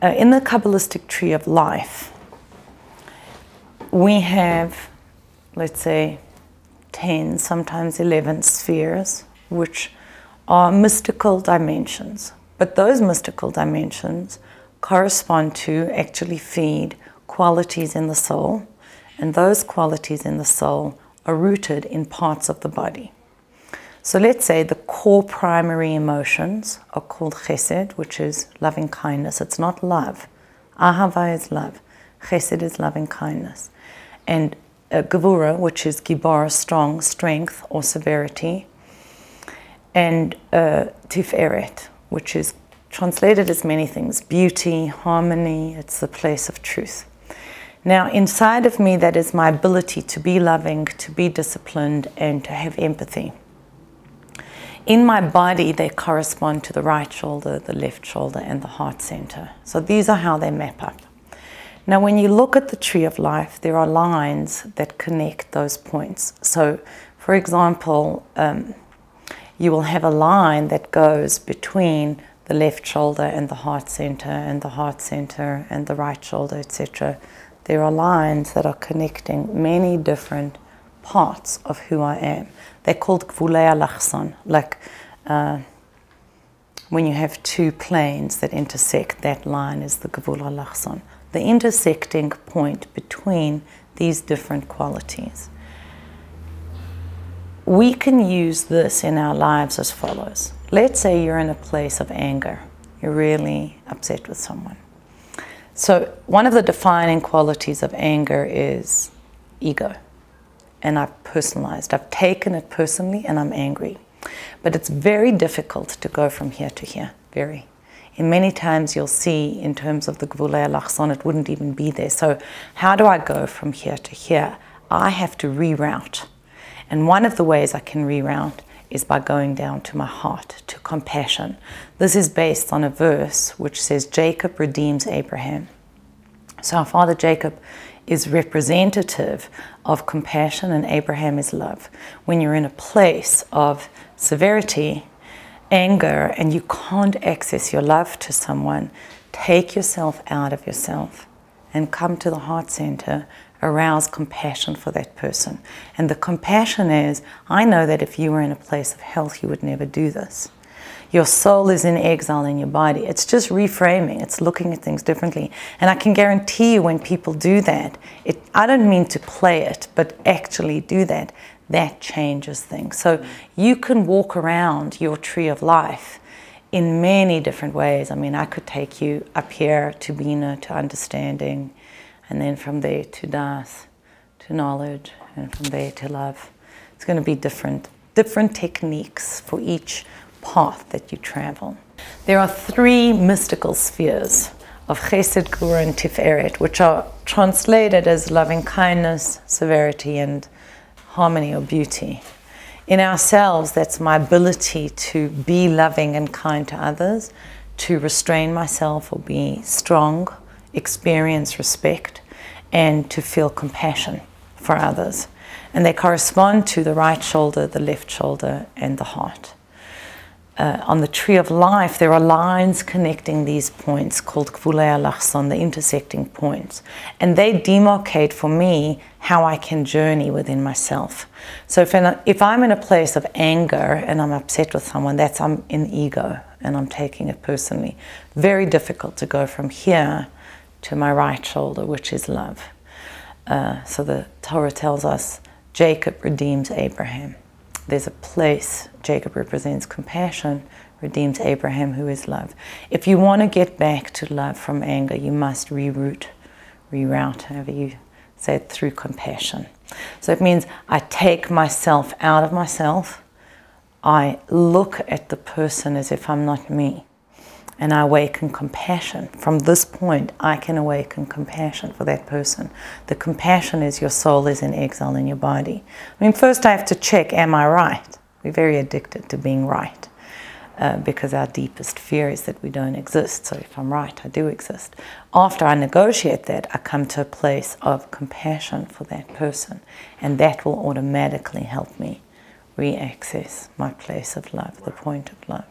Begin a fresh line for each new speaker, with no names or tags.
In the Kabbalistic tree of life, we have, let's say, 10, sometimes 11 spheres, which are mystical dimensions. But those mystical dimensions correspond to, actually feed, qualities in the soul, and those qualities in the soul are rooted in parts of the body. So let's say the core primary emotions are called chesed, which is loving kindness. It's not love. Ahava is love. Chesed is loving kindness. And gevura, which is gibar, strong, strength or severity. And tiferet, which is translated as many things. Beauty, harmony, it's the place of truth. Now, inside of me, that is my ability to be loving, to be disciplined, and to have empathy. In my body, they correspond to the right shoulder, the left shoulder, and the heart center. So these are how they map up. Now, when you look at the tree of life, there are lines that connect those points. So, for example, you will have a line that goes between the left shoulder and the heart center, and the heart center and the right shoulder, etc. There are lines that are connecting many different parts of who I am. They're called gvulei alachson, like when you have two planes that intersect, that line is the gvul alachson, the intersecting point between these different qualities. We can use this in our lives as follows. Let's say you're in a place of anger. You're really upset with someone. So one of the defining qualities of anger is ego. And I've personalized. I've taken it personally and I'm angry. But it's very difficult to go from here to here. Very. And many times you'll see in terms of the gvulei alachson, it wouldn't even be there. So how do I go from here to here? I have to reroute. And one of the ways I can reroute is by going down to my heart, to compassion. This is based on a verse which says Jacob redeems Abraham. So our father Jacob is representative of compassion and Abraham is love. When you're in a place of severity, anger, and you can't access your love to someone, take yourself out of yourself and come to the heart center, arouse compassion for that person. And the compassion is, I know that if you were in a place of health, you would never do this. Your soul is in exile in your body. It's just reframing. It's looking at things differently. And I can guarantee you when people do that, I don't mean to play it, but actually do that, that changes things. So you can walk around your tree of life in many different ways. I mean, I could take you up here to Bina, to understanding, and then from there to Das, to knowledge, and from there to love. It's going to be different techniques for each path that you travel. There are 3 mystical spheres of Chesed, Gvura, and Tiferet, which are translated as loving kindness, severity, and harmony or beauty. In ourselves, that's my ability to be loving and kind to others, to restrain myself or be strong, experience respect, and to feel compassion for others. And they correspond to the right shoulder, the left shoulder, and the heart. On the tree of life, there are lines connecting these points called gvulei alachson, the intersecting points. And they demarcate for me how I can journey within myself. So if I'm in a place of anger and I'm upset with someone, I'm in ego and I'm taking it personally. Very difficult to go from here to my right shoulder, which is love. So the Torah tells us Jacob redeems Abraham. There's a place, Jacob represents compassion, redeems Abraham, who is love. If you want to get back to love from anger, you must reroute, however you say it, through compassion. So it means I take myself out of myself, I look at the person as if I'm not me, and I awaken compassion. From this point, I can awaken compassion for that person. The compassion is your soul is in exile in your body. I mean, first I have to check, am I right? We're very addicted to being right because our deepest fear is that we don't exist. So if I'm right, I do exist. After I negotiate that, I come to a place of compassion for that person, and that will automatically help me re-access my place of love, the point of love.